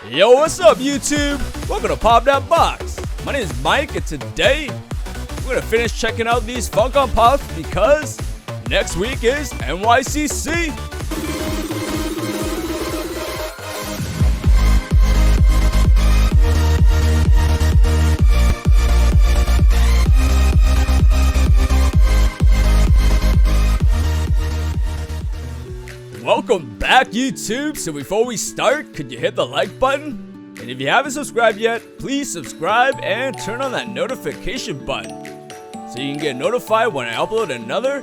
Yo, what's up, YouTube? Welcome to Pop That Box. My name is Mike, and today we're gonna finish checking out these Funko Pops because next week is NYCC. Welcome back, YouTube. So before we start, could you hit the like button? And if you haven't subscribed yet, please subscribe and turn on that notification button so you can get notified when I upload another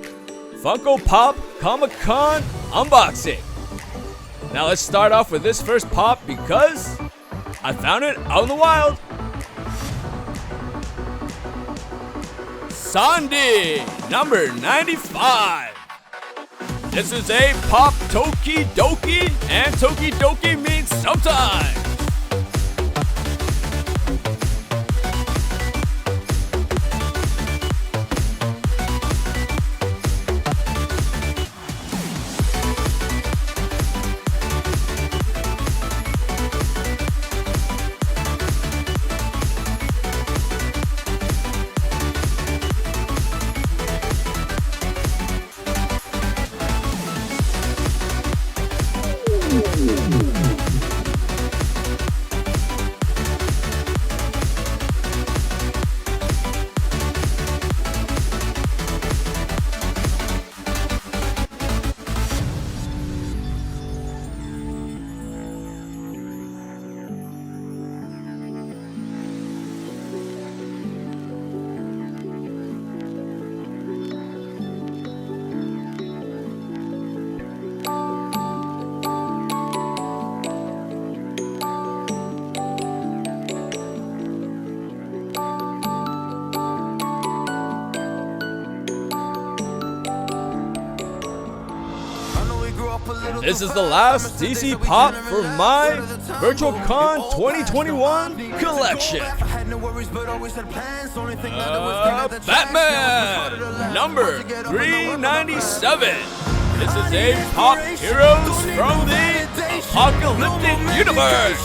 Funko Pop Comic-Con unboxing. Now let's start off with this first pop because I found it out in the wild. Sandy, number 95. This is a Pop Toki Doki, and Toki Doki means sometimes. This is the last DC Pop for my Virtual Con 2021 collection. Batman, number 397. This is a Pop Heroes from the Apocalyptic Universe.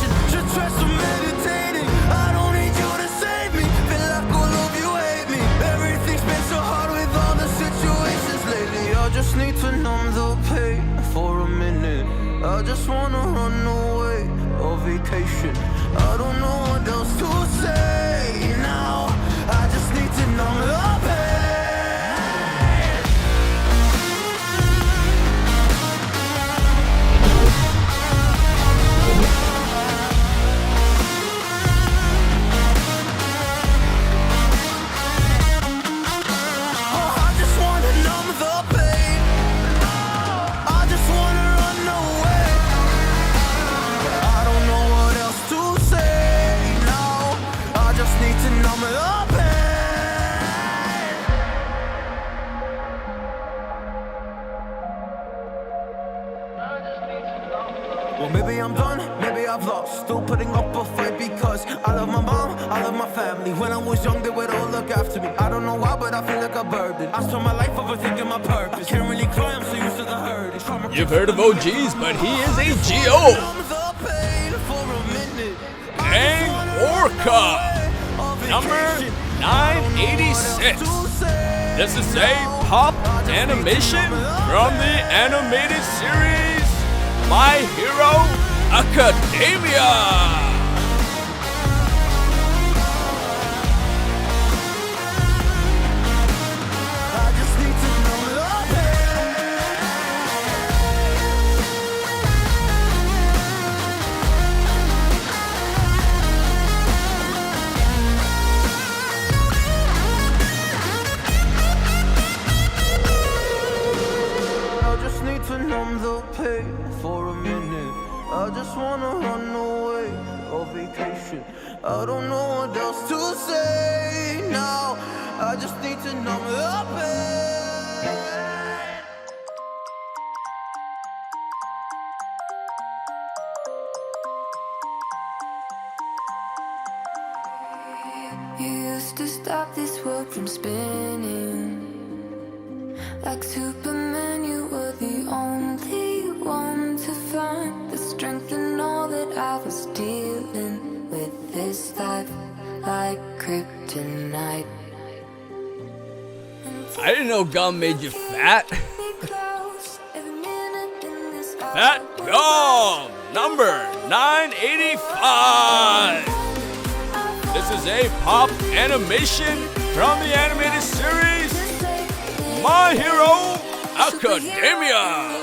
Just need to numb the pain for a minute. I just wanna run away on vacation. I don't know what else to say now. I just need to numb the pain. Well, maybe I'm done, maybe I've lost. Still putting up a fight because I love my mom, I love my family. When I was young, they would all look after me. I don't know why, but I feel like a burden. I spent my life overthinking my purpose. Can't really cry, I'm so used to the hurt. You've heard of OGs, but he is a GO. Kang Orca, number 986. This is a pop animation from the animated series My Hero Academia. I just wanna run away on vacation. I don't know what else to say now. I just need to numb the pain. You used to stop this world from spinning. Like Superman, you were the only one to find the strength in all that I was dealing with this life like kryptonite. I didn't know gum made you fat. Fat Gum, number 985. This is a pop animation from the animated series My Hero Academia.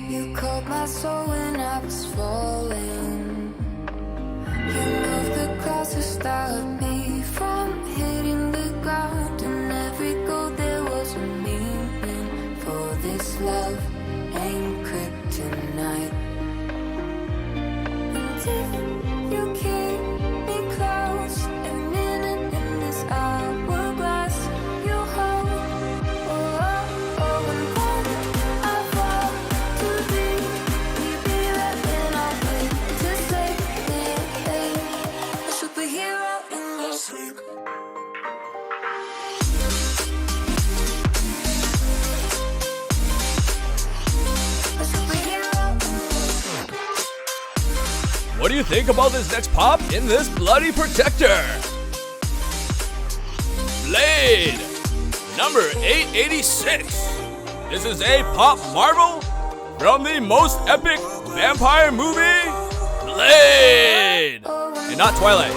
You called my soul when I was falling. You moved the clouds to stop me from hitting the ground. And every goal there was a meaning. For this love ain't kryptonite. And if you keep me close, every minute in this hourglass you hold. Oh, oh, oh, and when I fall to thee, you be right when I wait to save me. A superhero in your sleep. A superhero in your sleep. What do you think about this next pop in this bloody protector? Blade, number 886. This is a pop marvel from the most epic vampire movie, Blade, and not Twilight.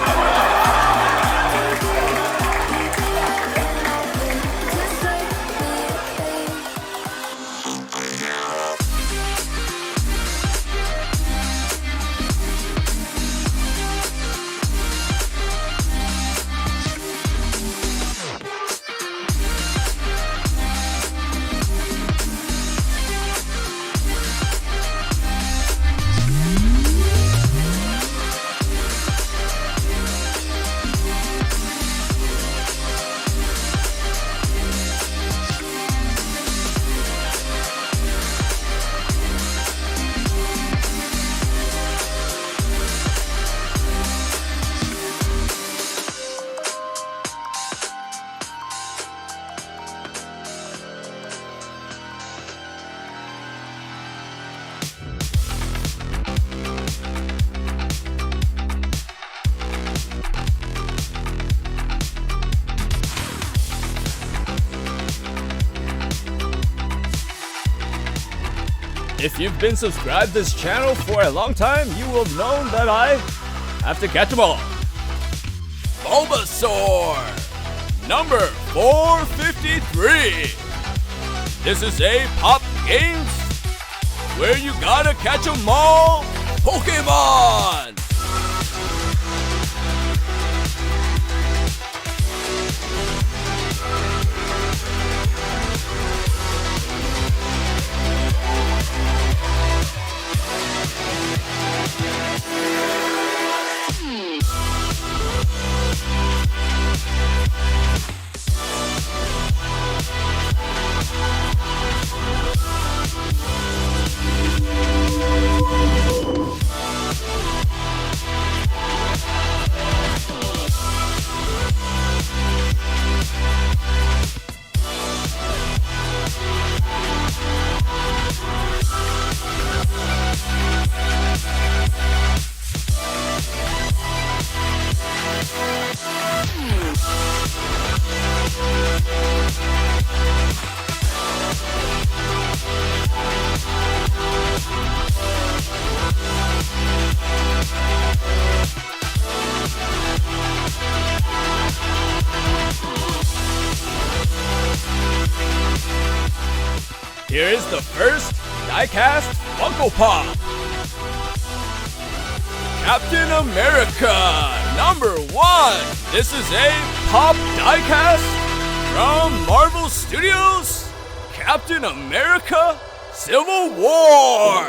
If you've been subscribed to this channel for a long time, you will have known that I have to catch them all. Bulbasaur, number 453. This is a pop games where you gotta catch them all Pokemon. Here is the first diecast Funko Pop. Captain America, number 1. This is a pop diecast from Marvel Studios. Captain America Civil War.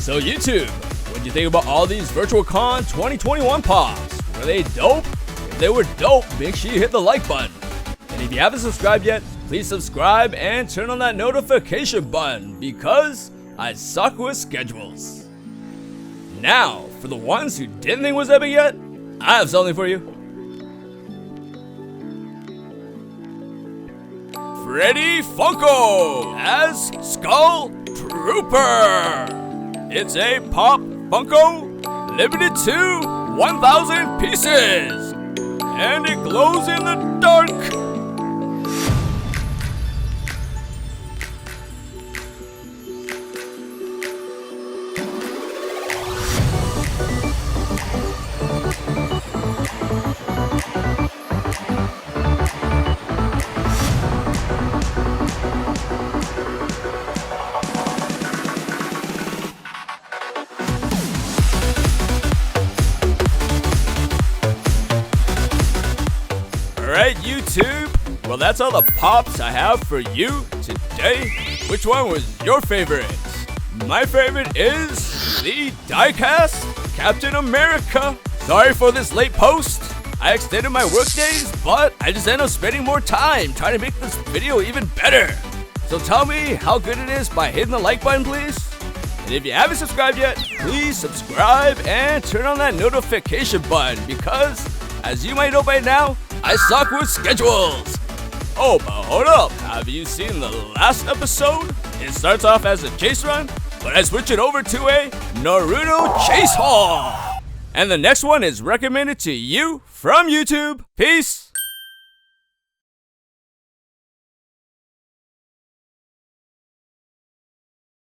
So YouTube, what'd you think about all these VirtualCon 2021 pops? Were they dope? If they were dope, make sure you hit the like button. And if you haven't subscribed yet, please subscribe and turn on that notification button because I suck with schedules. Now, for the ones who didn't think it was epic yet, I have something for you. Freddy Funko as Skull Trooper. It's a Pop Funko limited to 1,000 pieces, and it glows in the dark. Alright, YouTube, well that's all the pops I have for you today. Which one was your favorite? My favorite is the diecast Captain America. Sorry for this late post. I extended my work days, but I just ended up spending more time trying to make this video even better. So tell me how good it is by hitting the like button, please. And if you haven't subscribed yet, please subscribe and turn on that notification button because, as you might know by now, I suck with schedules. Oh, but hold up. Have you seen the last episode? It starts off as a chase run, but I switch it over to a Naruto chase haul. And the next one is recommended to you from YouTube. Peace.